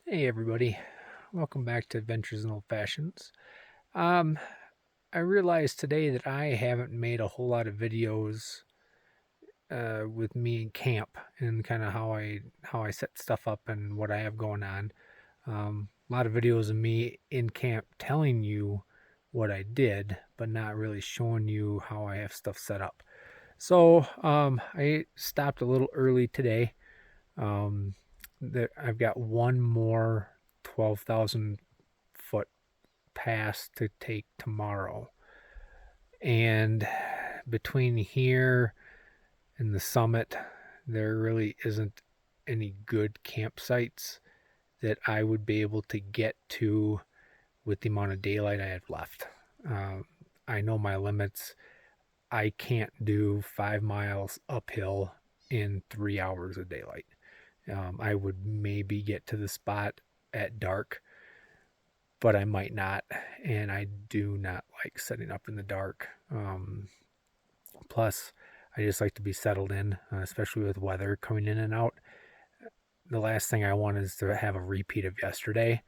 Hey everybody, welcome back to Adventures in Old Fashions. Um, I realized today that I haven't made a whole lot of videos with me in camp and kind of how I set stuff up and what I have going on. A lot of videos of me in camp telling you what I did, but not really showing you how I have stuff set up. So I stopped a little early today. Um, I've got one more 12,000 foot pass to take tomorrow. And between here and the summit, there really isn't any good campsites that I would be able to get to with the amount of daylight I have left. Um, I know my limits. I can't do 5 miles uphill in 3 hours of daylight. I would maybe get to the spot at dark, but I might not. And I do not like setting up in the dark. Plus, I just like to be settled in, especially with weather coming in and out. The last thing I want is to have a repeat of yesterday,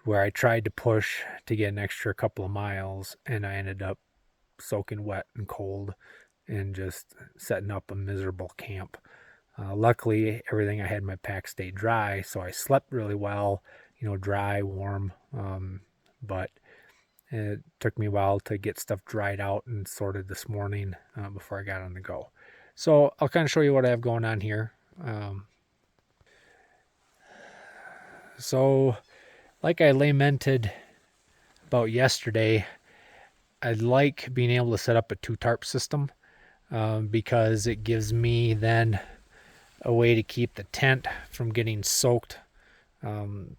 where I tried to push to get an extra couple of miles and I ended up soaking wet and cold and just setting up a miserable camp. Luckily, everything I had in my pack stayed dry, so I slept really well, dry, warm. But it took me a while to get stuff dried out and sorted this morning before I got on the go. So I'll kind of show you what I have going on here. Um, so, like I lamented about yesterday, I like being able to set up a two tarp system because it gives me then a way to keep the tent from getting soaked um,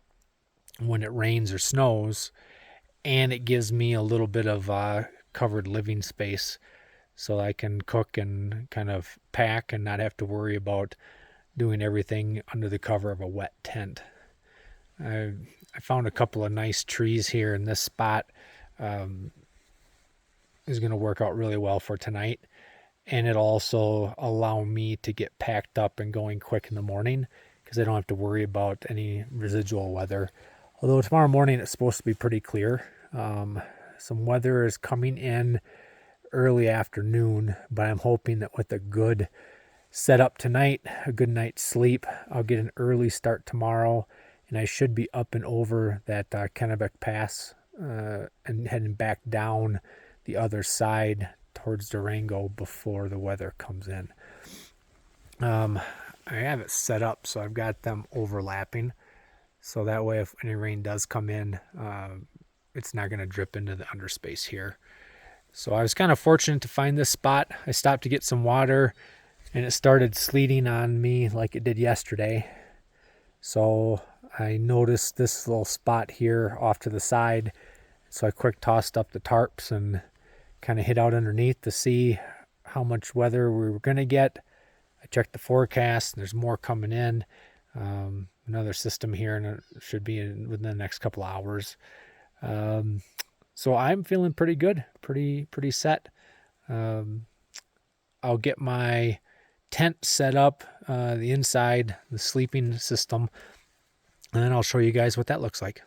when it rains or snows, and it gives me a little bit of covered living space so I can cook and kind of pack and not have to worry about doing everything under the cover of a wet tent. I, I found a couple of nice trees here in this spot. Um, is going to work out really well for tonight, and it'll also allow me to get packed up and going quick in the morning because I don't have to worry about any residual weather. Although tomorrow morning it's supposed to be pretty clear. Some weather is coming in early afternoon, but I'm hoping that with a good setup tonight, a good night's sleep, I'll get an early start tomorrow, and I should be up and over that Kennebec Pass and heading back down the other side towards Durango before the weather comes in. Um, I have it set up so I've got them overlapping, so that way if any rain does come in, it's not going to drip into the underspace here. So I was kind of fortunate to find this spot. I stopped to get some water and it started sleeting on me like it did yesterday. So I noticed this little spot here off to the side. So I quick tossed up the tarps and kind of hid out underneath to see how much weather we were going to get. I checked the forecast and there's more coming in. Another system here and it should be within the next couple hours. Um, so I'm feeling pretty good, pretty set. Um, I'll get my tent set up, the inside, the sleeping system, and then I'll show you guys what that looks like.